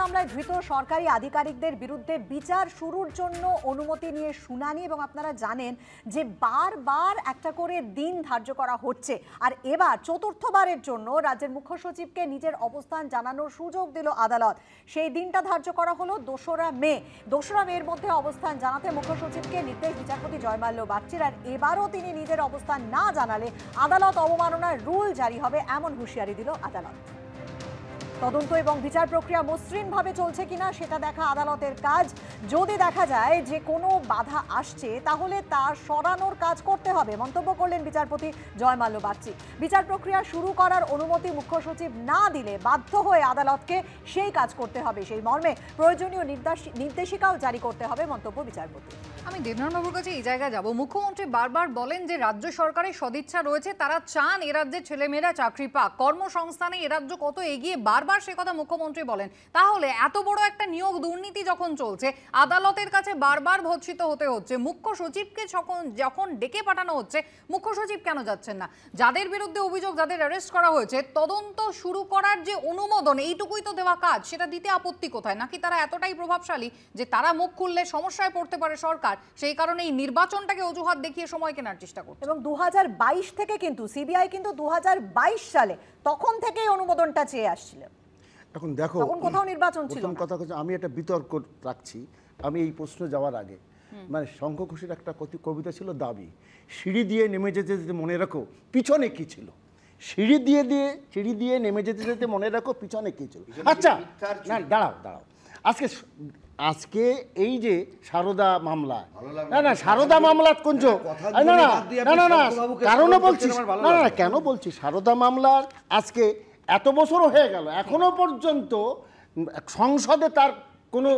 মামলায় ধৃত সরকারি আধিকারিকদের বিরুদ্ধে বিচার শুরুর জন্য অনুমতি নিয়ে শুনানি এবং আপনারা জানেন যে বারবার একটা করে দিন ধার্য করা হচ্ছে আর এবার চতুর্থবারের জন্য রাজ্যের মুখ্য সচিবকে নিজের অবস্থান জানানোর সুযোগ দিল আদালত। সেই দিনটা ধার্য করা হলো 2রা মে। 2রা মের মধ্যে অবস্থান জানাতে মুখ্য সচিবকে নির্দেশ বিচারপতি জয়মাল্য বাগচির। আর এবারও তিনি নিজের অবস্থান না জানালে আদালত অবমাননার রুল জারি হবে এমন হুঁশিয়ারি দিল আদালত। তদন্ত এবং বিচার প্রক্রিয়া মসৃণভাবে চলছে কিনা সেটা দেখা আদালতের কাজ। যদি দেখা যায় যে কোনো বাধা আসছে তাহলে তা সরানোর কাজ করতে হবে মন্তব্য করলেন বিচারপতি জয়মাল্য বাগচি। বিচার প্রক্রিয়া শুরু করার অনুমতি মুখ্য সচিব না দিলে বাধ্য হয়ে আদালতকে সেই কাজ করতে হবে, সেই মর্মে প্রয়োজনীয় নির্দেশিকাও জারি করতে হবে মন্তব্য বিচারপতি। আমি দেবনাথবাবুর কাছে এই জায়গায় যাব। মুখ্যমন্ত্রী বারবার বলেন যে রাজ্য সরকারের সদিচ্ছা রয়েছে, তারা চান এ রাজ্যের ছেলেমেয়েরা চাকরি পাক, কর্মসংস্থানে এ রাজ্য কত এগিয়ে, বারবার সে কথা মুখ্যমন্ত্রী বলেন। তাহলে এত বড় একটা নিয়োগ দুর্নীতি যখন চলছে, আদালতের কাছে বারবার ভর্ৎসিত হতে হচ্ছে, মুখ্য সচিবকে যখন ডেকে পাঠানো হচ্ছে, মুখ্য সচিব কেন যাচ্ছেন না? যাদের বিরুদ্ধে অভিযোগ, যাদের অ্যারেস্ট করা হয়েছে, তদন্ত শুরু করার যে অনুমোদন এইটুকুই তো দেওয়া কাজ, সেটা দিতে আপত্তি কোথায়? নাকি তারা এতটাই প্রভাবশালী যে তারা মুখ খুললে সমস্যায় পড়তে পারে সরকার, সেই কারণে এই নির্বাচনটাকে অজুহাত দেখিয়ে সময় কেনার চেষ্টা করছে? এবং 2022 থেকে কিন্তু সিবিআই কিন্তু 2022 সালে তখন থেকেই অনুমোদনটা চেয়ে আসছিল। এখন দেখো, তখন কোথাও নির্বাচন ছিল না। কথা আমি একটা বিতর্ক রাখছি। আমি এই প্রশ্ন যাওয়ার আগে মানে শঙ্খ ঘোষের একটা কবিতা ছিল দাবি, সিঁড়ি দিয়ে নেমে যেতে যেতে মনে রাখো পিছনে কি ছিল। সিঁড়ি দিয়ে নেমে যেতে যেতে মনে রাখো পিছনে কি ছিল। আচ্ছা না, দাঁড়াও আজকে এই যে সারদা মামলা, না সারদা মামলা কোনছো না কারণে বলছি, না কেন বলছি, সারদা মামলার আজকে এত বছরও হয়ে গেল, এখনো পর্যন্ত সংসদে তার কোনো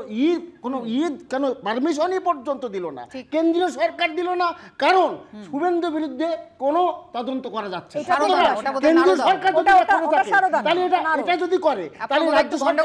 কেন পারমিশনই পর্যন্ত দিল না, কেন্দ্রীয় সরকার দিল না। কারণ শুভেন্দু বিরুদ্ধে কোনো তদন্ত করা যাচ্ছে, কেন্দ্রীয় সরকার তাহলে এটা যদি করে তাহলে রাজ্য সরকার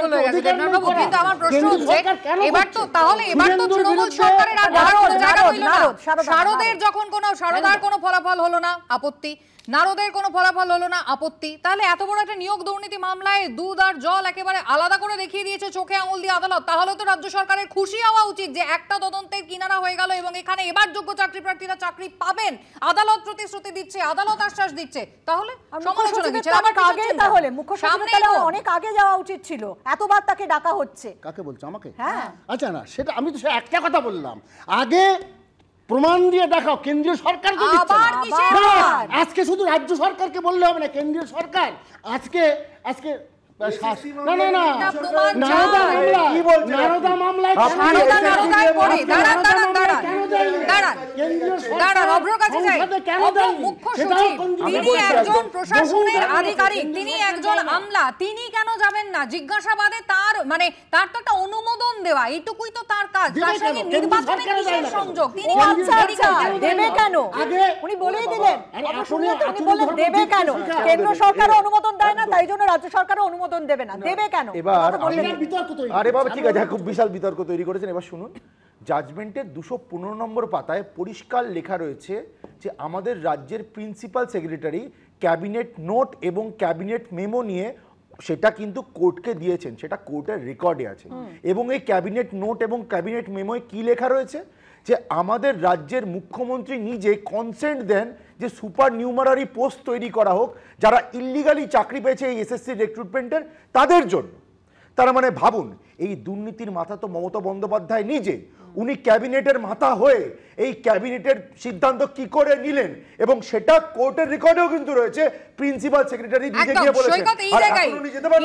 শারদের যখন কোনো শারদার কোনো ফলাফল হলো না আপত্তি, নারদের কোনো ফলাফল হলো না আপত্তি, তাহলে এত বড় একটা নিয়োগ দুর্নীতি মামলায় দুধ আর জল একেবারে আলাদা করে দেখিয়ে দিয়েছে চোখে আঙুল দিয়ে আদালত। তাহলে তো রাজ্য সরকারের খুশি হওয়া উচিত যে একটা তদন্তের কিনারা হয়ে গেল এবং এখানে এবার যোগ্য চাকরি প্রার্থীরা চাকরি পাবেন। আদালত প্রতিশ্রুতি দিচ্ছে, আদালত আশ্বাস দিচ্ছে, তাহলে মুখ্য সচিবের অনেক আগে যাওয়া উচিত ছিল। এতবার তাকে ডাকা হচ্ছে। কাকে বলছো? আমাকে? হ্যাঁ। আচ্ছা না, সেটা আমি তো একটা কথা বললাম, আগে প্রমাণ দিয়ে দেখাও। কেন্দ্রীয় সরকার আজকে শুধু রাজ্য সরকারকে বললে হবে না, কেন্দ্রীয় সরকার আজকে প্রশাসনের আধিকারিক, তিনি একজন আমলা, তিনি কেন যাবেন না জিজ্ঞাসাবাদে? তার মানে তার তো একটা অনুমোদন দেওয়া, এইটুকুই তো তার কাজ। তার সঙ্গে নির্বাচনের কিসের সংযোগ? তিনি দেবে কেন? উনি বলেই দিলেন, উনি বললেন দেবে কেন? কেন্দ্র সরকারও অনুমোদন দেয় না, তাই জন্য রাজ্য সরকারও অনুমোদন দেবে না, দেবে কেন? এবার আরে বাবা ঠিক আছে, খুব বিশাল বিতর্ক তৈরি করেছেন। এবার শুনুন, জাজমেন্টের 215 নম্বর পাতায় পরিষ্কার লেখা রয়েছে যে আমাদের রাজ্যের প্রিন্সিপাল সেক্রেটারি ক্যাবিনেট নোট এবং ক্যাবিনেট মেমো নিয়ে সেটা কিন্তু কোর্টকে দিয়েছেন, সেটা কোর্টের রেকর্ডে আছে। এবং এই ক্যাবিনেট নোট এবং ক্যাবিনেট মেমোয় কি লেখা রয়েছে যে আমাদের রাজ্যের মুখ্যমন্ত্রী নিজে কনসেন্ট দেন যে সুপার নিউমারারি পোস্ট তৈরি করা হোক যারা ইল্লিগালি চাকরি পেয়েছে এই এসএসসি রিক্রুটমেন্টের তাদের জন্য। তারা মানে ভাবুন, এই দুর্নীতির মাথা তো মমতা বন্দ্যোপাধ্যায় নিজে, উনি ক্যাবিনেটের মাথা হয়ে এই ক্যাবিনেটের সিদ্ধান্ত কি করে নিলেন এবং সেটা কোর্টের রেকর্ডেও কিন্তু রয়েছে। প্রিন্সিপাল সেক্রেটারি নিজে গিয়ে বলেছেন।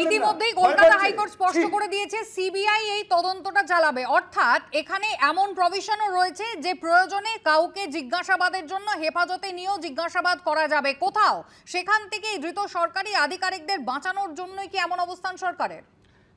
ইতিমধ্যেই কলকাতা হাইকোর্ট স্পষ্ট করে দিয়েছে সিবিআই এই তদন্তটা চালাবে, অর্থাৎ এখানে এমন প্রভিশনও রয়েছে যে প্রয়োজনে কাউকে জিজ্ঞাসাবাদের জন্য হেফাজতে নিয়েও জিজ্ঞাসাবাদ করা যাবে কোথাও, সেখান থেকে ধৃত সরকারি আধিকারিকদের বাঁচানোর জন্যই কি এমন অবস্থান সরকারের?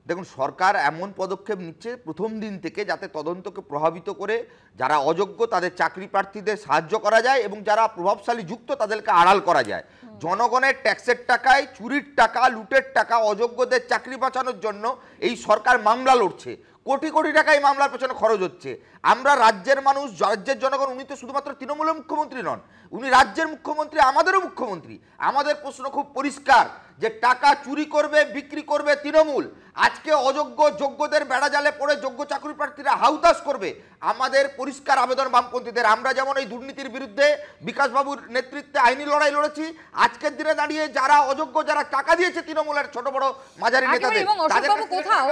দেখুন, সরকার এমন পদক্ষেপ নিচ্ছে প্রথম দিন থেকে যাতে তদন্তকে প্রভাবিত করে যারা অযোগ্য তাদের চাকরি প্রার্থীদের সাহায্য করা যায় এবং যারা প্রভাবশালী যুক্ত তাদেরকে আড়াল করা যায়। জনগণের ট্যাক্সের টাকায় চুরির টাকা, লুটের টাকা, অযোগ্যদের চাকরি বাঁচানোর জন্য এই সরকার মামলা লড়ছে। কোটি কোটি টাকা এই মামলার পেছনে খরচ হচ্ছে। আমরা রাজ্যের মানুষ, রাজ্যের জনগণ, উনি তো শুধুমাত্র তৃণমূলের মুখ্যমন্ত্রী নন, উনি রাজ্যের মুখ্যমন্ত্রী, আমাদেরও মুখ্যমন্ত্রী। আমাদের প্রশ্ন খুব পরিষ্কার যে টাকা চুরি করবে, বিক্রি করবে তৃণমূল। আজকে অযোগ্য যোগ্যদের বেড়া জালে পড়ে যোগ্য চাকরি প্রার্থীরা হাউতাস করবে। আমাদের পরিষ্কার আবেদন বামপন্থীদের, আমরা যেমন এই দুর্নীতির বিরুদ্ধে বিকাশবাবুর নেতৃত্বে আইনি লড়াই লড়েছি, আজকের দিনে দাঁড়িয়ে যারা অযোগ্য, যারা টাকা দিয়েছে তৃণমূলের ছোট বড় মাঝারি নেতাদের, এবং অশোকবাবু কোথাও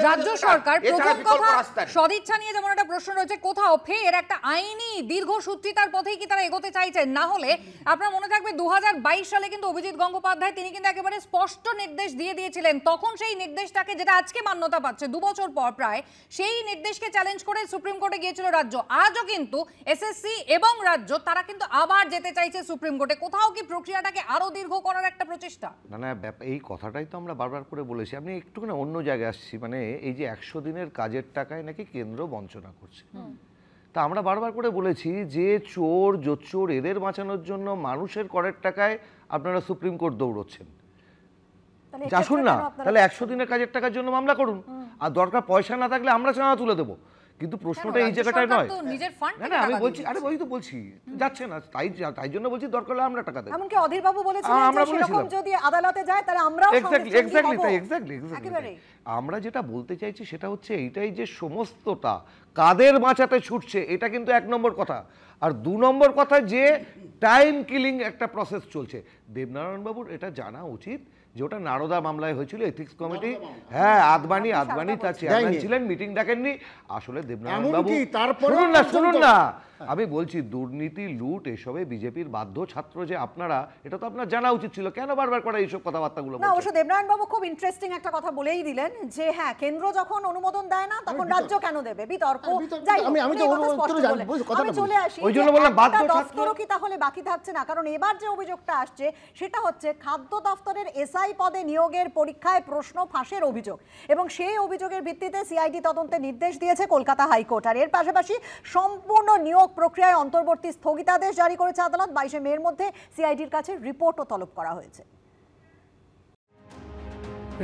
রাজ্য সরকার প্রথম কথা সদিচ্ছা নিয়ে যেমন একটা প্রশ্ন রয়েছে, কোথাও ফের একটা আইনি দীর্ঘসূত্রিতার পথেই কি তারা এগোতে চাইছেন? না হলে আপনার মনে থাকবে 2022 সালে কিন্তু অভিজিৎ গঙ্গোপাধ্যায় তিনি কিন্তু একেবারে স্পষ্ট নির্দেশ দিয়ে দিয়েছিলেন। তখন সেই নির্দেশটাকে, যেটা আজকে মান্যতা পাচ্ছে 2 বছর পর প্রায়, সেই নির্দেশকে চ্যালেঞ্জ করে সুপ্রিম কোর্টে গিয়েছিল রাজ্য। আজও কিন্তু এসএসসি এবং রাজ্য তারা কিন্তু আবার যেতে চাইছে সুপ্রিম কোর্টে। কোথাও কি প্রক্রিয়াটাকে আরো দীর্ঘ করার একটা প্রচেষ্টা? না, এই কথাটাই তো আমরা বারবার করে বলেছি। আমি একটুখানি অন্য জায়গায় আসছি, মানে এই যে 100 দিনের কাজের টাকায় নাকি কেন্দ্র বঞ্চনা করছে। তা আমরা বারবার করে বলেছি যে চোর জোচ্চোর এদের বাঁচানোর জন্য মানুষের করের টাকায় আপনারা সুপ্রিম কোর্ট দৌড়চ্ছেন। আসুন না, তাহলে 100 দিনের কাজের টাকার জন্য মামলা করুন, আর দরকার পয়সা না থাকলে আমরা চাঁদা তুলে দেবো। কিন্তু প্রশ্নটা এই জায়গাটায় নয়। না, আমি বলছি, আরে ওই তো বলছি যাচ্ছে না, তাই জন্য বলছি দরকার হলে আমরা টাকা দেবো। এমনকি অধীর বাবু বলেছিলেন যে সেরকম যদি আদালতে যায় তাহলে আমরাও এক্স্যাক্টলি আমরা যেটা বলতে চাইছি সেটা হচ্ছে এইটাই, যে সমস্তটা কাদের বাঁচাতে ছুটছে, এটা কিন্তু 1 নম্বর কথা। আর 2 নম্বর কথা, যে টাইম কিলিং একটা প্রসেস চলছে। দেবনারায়ণ বাবুর এটা জানা উচিত যে ওটা নারদা মামলায় হয়েছিল, এথিক্স কমিটি, হ্যাঁ, আদবানি তার চেয়ারম্যান ছিলেন, মিটিং ডাকেননি। আসলে দেবনারায়ণ বাবু, শুনুন না, আমি বলছি দুর্নীতি, লুট, এসবে বিজেপির বাধ্য ছাত্র যে আপনারা, এটা তো আপনার জানা উচিত ছিল। কেন বারবার করে এইসব কথাবার্তাগুলো? না, অবশ্য দেবনারায়ণ বাবু খুব ইন্টারেস্টিং একটা কথা বলেই দিলেন যে হ্যাঁ, কেন্দ্র যখন অনুমোদন দেয় না তখন রাজ্য কেন দেবে? বিতর্ক। আমি চলে আসি, ওই জন্য বললাম বাধ্য ছাত্র। দফতরও কি তাহলে বাকি থাকছে না? কারণ এবার যে অভিযোগটা আসছে সেটা হচ্ছে খাদ্য দফতরের এসআই পদে নিয়োগের পরীক্ষায় প্রশ্ন ফাঁসের অভিযোগ, এবং সেই অভিযোগের ভিত্তিতে সিআইডি তদন্তের নির্দেশ দিয়েছে কলকাতা হাইকোর্ট। আর এর পাশাপাশি সম্পূর্ণ নিয়োগ প্রক্রিয়ায় অন্তর্বর্তী স্থগিতাদেশ জারি করেছে আদালত। 22 মের মধ্যে সিআইডির কাছে রিপোর্টও তলব করা হয়েছে।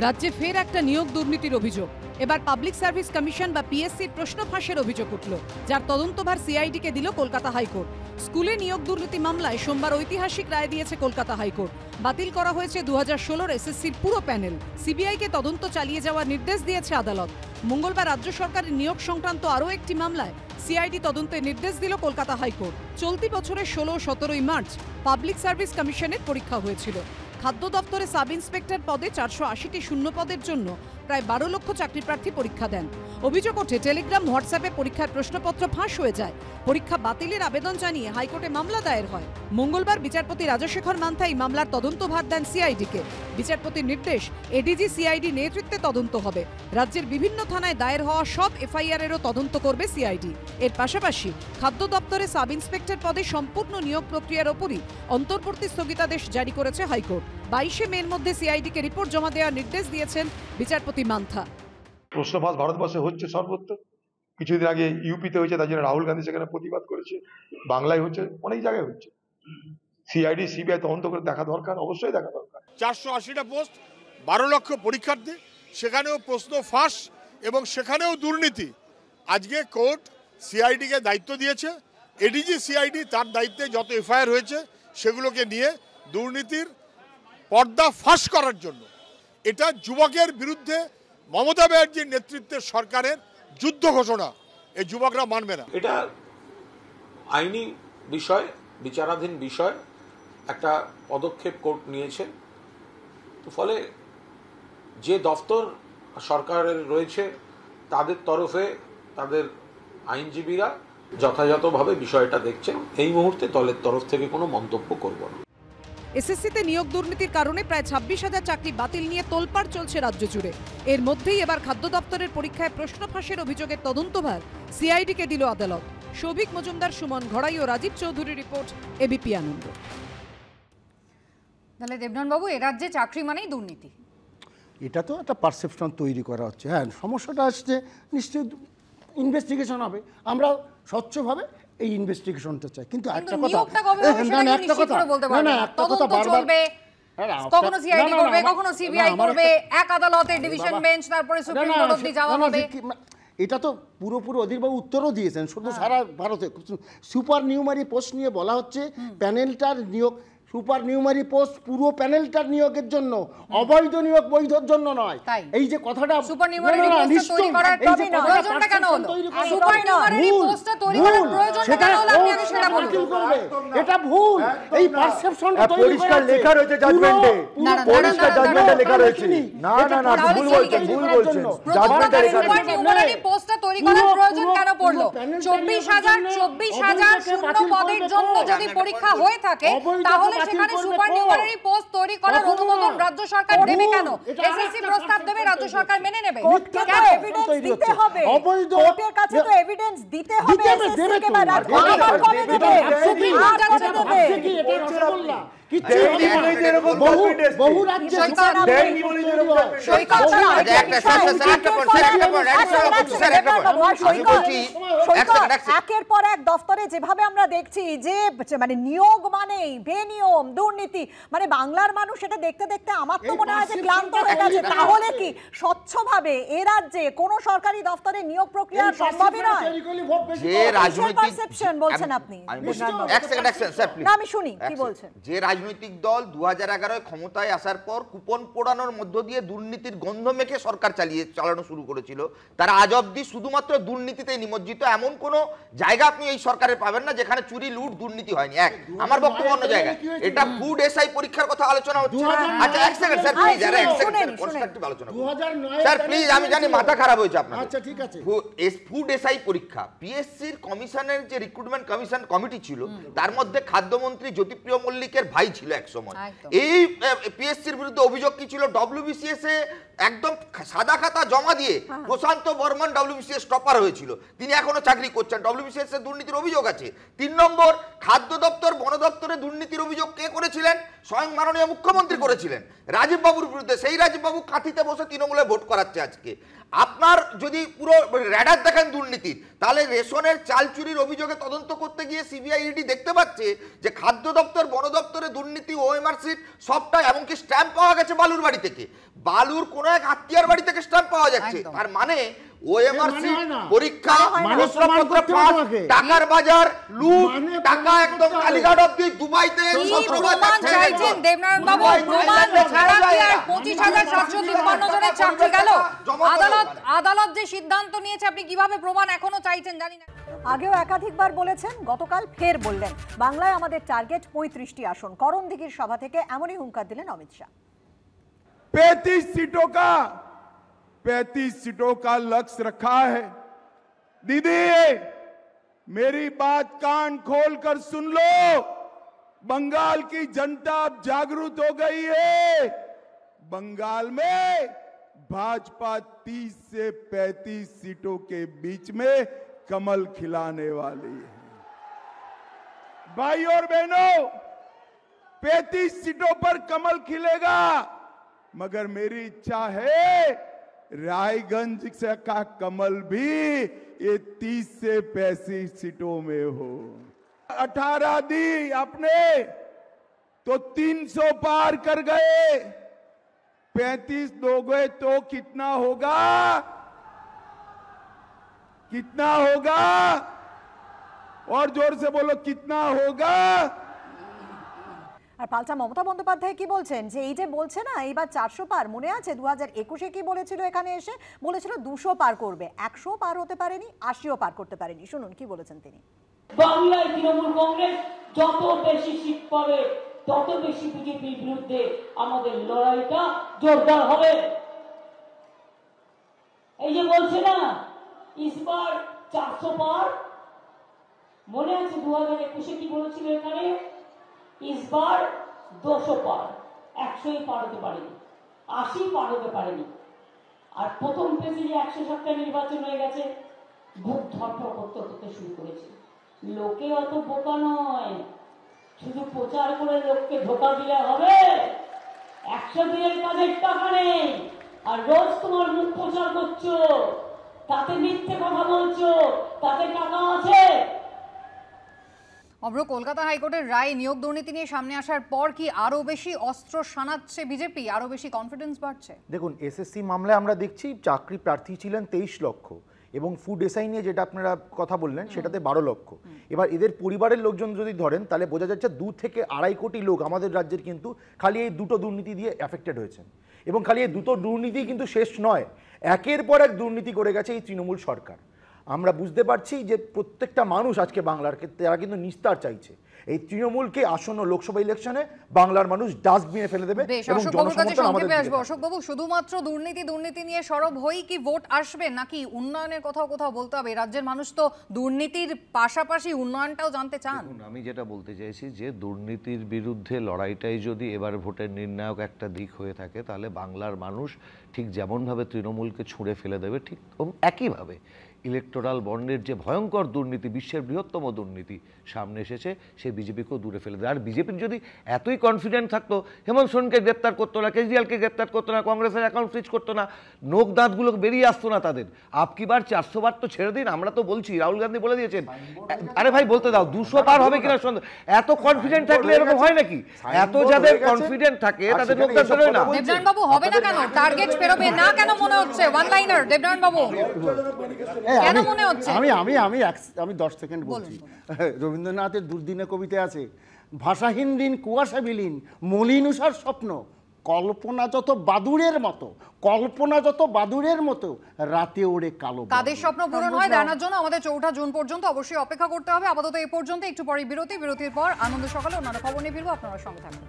রাজ্যে ফের একটা নিয়োগ দুর্নীতির অভিযোগ। এবার পাবলিক সার্ভিস কমিশন বা পিএসসির প্রশ্ন ফাঁসের অভিযোগ উঠল, যার তদন্তভার সিআইডিকে দিল কলকাতা হাইকোর্ট। স্কুলে নিয়োগ দুর্নীতি মামলায় সোমবার ঐতিহাসিক রায় দিয়েছে কলকাতা হাইকোর্ট। বাতিল করা হয়েছে 2016-র এসএসসির পুরো প্যানেল। সিবিআইকে তদন্ত চালিয়ে যাওয়ার নির্দেশ দিয়েছে আদালত। মঙ্গলবার রাজ্য সরকারের নিয়োগ সংক্রান্ত আরও একটি মামলায় সিআইডি তদন্তের নির্দেশ দিল কলকাতা হাইকোর্ট। চলতি বছরের 16-17 মার্চ পাবলিক সার্ভিস কমিশনের পরীক্ষা হয়েছিল। খাদ্য দপ্তরে সাব ইন্সপেক্টর পদে 480টি শূন্য পদের জন্য প্রায় 12 লক্ষ চাকরি প্রার্থী পরীক্ষা দেন। অভিযোগ ওঠে টেলিগ্রাম, হোয়াটসঅ্যাপে পরীক্ষার প্রশ্নপত্র ফাঁস হয়ে যায়। পরীক্ষা বাতিলের আবেদন জানিয়ে হাইকোর্টে মামলা দায়ের হয়। মঙ্গলবার বিচারপতি রাজশেখর মান্থা এই মামলার তদন্তভার দেন সিআইডিকে। বিচারপতির নির্দেশ, এডিজি সিআইডি নেতৃত্বে তদন্ত হবে। রাজ্যের বিভিন্ন থানায় দায়ের হওয়া সব এফআইআরেরও তদন্ত করবে সিআইডি। এর পাশাপাশি খাদ্য দপ্তরে সাব ইন্সপেক্টর পদে সম্পূর্ণ নিয়োগ প্রক্রিয়ার ওপরই অন্তর্বর্তী স্থগিতাদেশ জারি করেছে হাইকোর্ট। 22 মের মধ্যে সিআইডিকে রিপোর্ট জমা দেওয়ার নির্দেশ দিয়েছেন বিচারপতি মান্থা। প্রশ্ন ফাঁস ভারতবর্ষে হচ্ছে সর্বত্র। কিছুদিন আগে ইউপিতে হয়েছে, তার জন্য রাহুল গান্ধী সেখানে প্রতিবাদ করেছে। বাংলায় হচ্ছে, অনেক জায়গায় হচ্ছে। সিআইডি সিবিআই তদন্ত করে দেখা দরকার, অবশ্যই দেখা দরকার। 480টা পোস্ট, 12 লক্ষ পরীক্ষার্থী, সেখানেও প্রশ্ন ফাঁস এবং সেখানেও দুর্নীতি। আজকে কোর্ট সিআইডিকে দায়িত্ব দিয়েছে। এডিজি সিআইডি তার দায়িত্বে যত এফআইআর হয়েছে সেগুলোকে নিয়ে দুর্নীতির পর্দা ফাঁস করার জন্য। এটা যুবকের বিরুদ্ধে মমতা ব্যানার্জির নেতৃত্বের সরকারের যুদ্ধ ঘোষণা। এই যুবকরা মানবে না। এটা আইনি বিষয়, বিচারাধীন বিষয়, একটা পদক্ষেপ কোর্ট নিয়েছে। তো ফলে যে দফতর সরকারের রয়েছে তাদের তরফে তাদের আইনজীবীরা যথাযথভাবে বিষয়টা দেখছেন। এই মুহূর্তে দলের তরফ থেকে কোনো মন্তব্য করব না। এসএসসিতে নিয়োগ দুর্নীতির কারণে প্রায় 26,000 চাকরি বাতিল নিয়ে তোলপাড় চলছে রাজ্য জুড়ে। এর মধ্যেই এবার খাদ্য দপ্তরের পরীক্ষায় প্রশ্ন ফাঁসের অভিযোগের তদন্তভার সিআইডিকে দিল আদালত। সৌভিক মজুমদার, সুমন ঘড়াই ও রাজীব চৌধুরী রিপোর্ট, এবিপি আনন্দ। তাহলে দেবনারায়ণ বাবু, এ রাজ্যে চাকরি মানেই দুর্নীতি? এটা তো একটা পারসেপশন তৈরি করা হচ্ছে। হ্যাঁ, সমস্যাটা আসছে, নিশ্চয়ই ইনভেস্টিগেশন হবে। আমরা স্বচ্ছভাবে এই ইনভেস্টিগেশনটা চাই। কিন্তু একটা কথা, একটা কথা বারবার কখনো সিআইডি করবে, কখনো সিবিআই করবে, এক আদালতে ডিভিশন বেঞ্চ, তারপরে সুপ্রিম কোর্ট অবধি যাওয়া হবে। এটা তো পুরোপুরি অধীরবাবু উত্তরও দিয়েছেন। শুধু সারা ভারতে সুপার নিউমারি পোস্ট নিয়ে বলা হচ্ছে প্যানেলটার নিয়োগ, সুপার নিউমারি পোস্ট পুরো প্যানেলটার নিয়োগের জন্য, অবৈধ নিয়োগ বৈধর জন্য নয়। এই যে কথাটা সুপার নিউমারি পোস্ট তৈরি করার প্রয়োজনটা কেন হলো? সুপার নিউমারি পোস্ট তৈরি করার প্রয়োজনটা কেন হলো আপনি আগে সেটা বলুন। এটা ভুল, এই পারসেপশনটা তৈরি পরিষ্কার লেখা রয়েছে জাজমেন্টে, পরিষ্কার জাজমেন্টে লেখা রয়েছে। না না না, ভুল বলছেন, ভুল বলছেন। জাজমেন্টে লেখা রয়েছে। সুপার নিউমারি পোস্টটা তৈরি করার প্রয়োজন কেন পড়লো? 24,000 শূন্য পদের জন্য যদি পরীক্ষা হয়ে থাকে তাহলে সেখানে সুপার নিউমারি পোস্ট তৈরি করার অনুমোদন রাজ্য সরকার দেবে কেন? এসএসসি প্রস্তাব দেবে, রাজ্য সরকার মেনে নেবে। কোর্টকে তো এভিডেন্স দিতে হবে, কোর্টের কাছে তো এভিডেন্স দিতে হবে। এসএসসি কে রাজ্য সরকার কবে দেবে? আর কবে দেবে? এটা রসগোল্লা বহু রাজ্যে একের পর এক দফতরে যেভাবে আমরা দেখছি যে মানে নিয়োগ মানেই বেনিয়ম, দুর্নীতি, মানে বাংলার মানুষ এটা দেখতে দেখতে আমার তো মনে হয় যে ক্লান্ত হয়ে গেছে। তাহলে কি স্বচ্ছভাবে এ রাজ্যে কোন সরকারি দফতরে নিয়োগ প্রক্রিয়া সম্ভবই নয়? যে রাজনৈতিক পারসেপশন বলছেন আপনি? না আমি শুনি কি বলছেন। যে রাজনৈতিক দল 2011 ক্ষমতায় আসার পর কুপন পোড়ানোর মধ্য দিয়ে দুর্নীতির গন্ধ মেখে সরকার চালানো শুরু করেছিল, তারা আজ অব্দি শুধুমাত্র দুর্নীতিতে নিমজ্জিত। এমন কোন জায়গা আপনি এই সরকারে পাবেন না যেখানে চুরি লুট দুর্নীতি হয়নি। আমার বক্তব্য অন্য জায়গায়। এটা ফুড এসআই পরীক্ষার কথা আলোচনা হচ্ছে। আচ্ছা এক সেকেন্ড স্যার প্লিজ, আরে এক সেকেন্ড কনস্ট্রাকটিভ আলোচনা স্যার প্লিজ। আমি জানি মাথা খারাপ হয়েছে আপনার। আচ্ছা ঠিক আছে। ফুড এসআই পরীক্ষা পিএসসির কমিশনের যে রিক্রুটমেন্ট কমিশন কমিটি ছিল, তার মধ্যে খাদ্যমন্ত্রী জ্যোতিপ্রিয় মল্লিকের ভাই ছিল এক সময়। এই পিএসসির বিরুদ্ধে অভিযোগ কি ছিল? ডব্লিউবিসিএস এ একদম সাদা খাতা জমা দিয়ে প্রশান্ত বর্মন ডব্লিউবিসিএস টপার হয়েছিল, তিনি এখনো চাকরি করছেন। ডব্লিউবিসিএস এর দুর্নীতির অভিযোগ আছে। 3 নম্বর, খাদ্য দপ্তর বন দপ্তরে দুর্নীতির অভিযোগ কে করেছিলেন? স্বয়ং মাননীয় মুখ্যমন্ত্রী করেছিলেন রাজীব বাবুর বিরুদ্ধে। সেই রাজীব বাবু কাঁথিতে বসে তৃণমূলে ভোট করাচ্ছে আজকে। আপনার যদি পুরো র্যাডার দেখেন দুর্নীতির, তাহলে রেশনের চাল চুরির অভিযোগে তদন্ত করতে গিয়ে সিবিআই ইডি দেখতে পাচ্ছে যে খাদ্য দপ্তর বন দপ্তরে দুর্নীতি, ওএমআর সিট সবটা, এমনকি স্ট্যাম্প পাওয়া গেছে বালুর বাড়ি থেকে, বালুর কোন এক আত্মীয়ার বাড়ি থেকে স্ট্যাম্প পাওয়া যাচ্ছে। তার মানে ওএমআর সিট পরীক্ষা, প্রশ্নপত্র ফাঁস, টাকার বাজার, লুট, টাকা একদম কালীঘাট অবধি দুবাইতে। চাইছেন দেবনারায়ণ বাবু প্রমাণ ছাড়া কি আর 25,753 জনের চাকরি গেল? আদালত যে সিদ্ধান্ত নিয়েছে আপনি কিভাবে প্রমাণ এখনো চাইছেন জানি না। আগেও একাধিকবার বলেছেন, গতকাল ফের বললেন বাংলায় আমাদের টার্গেট 35টি আসন। করণদিঘির সভা থেকে এমনই হুঙ্কার দিলেন অমিত শাহ। 35 सीटों का लक्ष्य रखा है। दीदी मेरी बात कान खोलकर सुन लो, बंगाल की जनता अब जागरूक हो गई है। बंगाल में भाजपा 30 से 35 सीटों के बीच में कमल खिलाने वाली है। भाई और बहनों, 35 सीटों पर कमल खिलेगा, मगर मेरी इच्छा है रायगंज का कमल भी ये 30 से 35 सीटों में हो। 18 दी आपने तो 300 पार कर गए, 35 दोगे तो कितना होगा? कितना होगा? और जोर से बोलो, कितना होगा? আর পাল্টা মমতা বন্দ্যোপাধ্যায় কি বলছেন যে এই যে বলছে না এইবার 400 পার, মনে আছে 2021-এ কি বলেছিল? এখানে এসে বলেছিল 200 পার করবে, 100 পার হতে পারেনি, 80ও পার করতে পারেনি। শুনুন কি বলেছেন তিনি। বাংলায় তৃণমূল কংগ্রেস যত বেশি সিট পাবে তত বেশি বিজেপির বিরুদ্ধে আমাদের লড়াইটা জোরদার হবে। এই যে বলছে না ইসবার 400 পার, মনে আছে 2021-এ কি বলেছিল? এখানে ইসবার 200 পার, 100ই পার হতে পারেনি, 80 পার হতে পারেনি। আর প্রথম ফেজে যে 107টা নির্বাচন হয়ে গেছে, বুক ধরফর করতে শুরু করেছে। লোকে অত বোকা নয়, শুধু প্রচার করে লোককে ধোকা দিলে হবে? 102 এর কাজের টাকা নেই, আর রোজ তোমার মুখ প্রচার করছো, তাতে মিথ্যে কথা বলছো, তাতে টাকা আছে। অব্র, কলকাতা হাইকোর্টের রায় নিয়োগ দুর্নীতি নিয়ে সামনে আসার পর কি আরো বেশি অস্ত্র শানাচ্ছে বিজেপি, আরো বেশি কনফিডেন্স বাড়ছে? দেখুন, এসএসসি মামলায় আমরা দেখছি চাকরি প্রার্থী ছিলেন 23 লক্ষ এবং ফুড এসআই নিয়ে যেটা আপনারা কথা বললেন সেটাতে 12 লক্ষ। এবার এদের পরিবারের লোকজন যদি ধরেন তাহলে বোঝা যাচ্ছে 2 থেকে 2.5 কোটি লোক আমাদের রাজ্যের কিন্তু খালি এই দুটো দুর্নীতি দিয়ে এফেক্টেড হয়েছেন। এবং খালি এই দুটো দুর্নীতি কিন্তু শেষ নয়, একের পর এক দুর্নীতি করে গেছে এই তৃণমূল সরকার। আমরা বুঝতে পারছি যে প্রত্যেকটা মানুষ আজকে বাংলার ক্ষেত্রে তারা কিন্তু নিস্তার চাইছে। এই তৃণমূলকে আসন্ন লোকসভা ইলেকশনে বাংলার মানুষ ডাস্টবিনে ফেলে দেবে এবং জনসমর্থন আমাদের দিকে থাকবে। অশোকবাবু, শুধুমাত্র দুর্নীতি নিয়ে সরব হই কি ভোট আসবে, নাকি উন্নয়নের কথাও কোথাও বলতে হবে? রাজ্যের মানুষ তো দুর্নীতির পাশাপাশি উন্নয়নটাও জানতে চান। আমি যেটা বলতে চাইছি যে দুর্নীতির বিরুদ্ধে লড়াইটাই যদি এবার ভোটের নির্ণায়ক একটা দিক হয়ে থাকে, তাহলে বাংলার মানুষ ঠিক যেমনভাবে তৃণমূলকে ছুঁড়ে ফেলে দেবে, ঠিক একইভাবে ইলেকটোরাল বন্ডের যে ভয়ঙ্কর দুর্নীতি, বিশ্বের বৃহত্তম দুর্নীতি সামনে এসেছে, সে বিজেপিকেও দূরে ফেলে দেয়। আর বিজেপির যদি এতই কনফিডেন্ট থাকতো, হেমন্ত সোরেনকে গ্রেপ্তার করতো না, কেজরিওয়ালকে গ্রেপ্তার করতো না, কংগ্রেসের অ্যাকাউন্ট ফ্রিজ করতো না, নোক দাঁতগুলো বেরিয়ে আসতো না তাদের। আপকি বার 400 বার তো ছেড়ে দিন, আমরা তো বলছি, রাহুল গান্ধী বলে দিয়েছেন। আরে ভাই বলতে দাও, 200 পার হবে কিনা সন্দেহ। এত কনফিডেন্ট থাকলে এরকম হয় নাকি? এত যাদের কনফিডেন্ট থাকে তাদের নোক দাঁত বেরোয় না। দেবনারায়ণ বাবু, হবে না কেন? টার্গেট পেরোবে না কেন মনে হচ্ছে? ওয়ান লাইনার দেবনারায়ণ বাবু, কেন মনে হচ্ছে? আমি 10 সেকেন্ড বলছি। রবীন্দ্রনাথের দুর্দিনে কবিতা আছে, ভাষাহীন দিন কুয়াশা বিলীন, মলিনুষার স্বপ্ন, কল্পনা যত বাদুড়ের মতো রাতে ওড়ে কালো। কাদের স্বপ্ন পূরণ হয় জানার জন্য আমাদের 4 জুন পর্যন্ত অবশ্যই অপেক্ষা করতে হবে। আপাতত এই পর্যন্ত, একটু পরে বিরতির পর আনন্দ সকালে অন্যান্য খবর নিয়ে ফিরবো, আপনারা সঙ্গে থাকুন।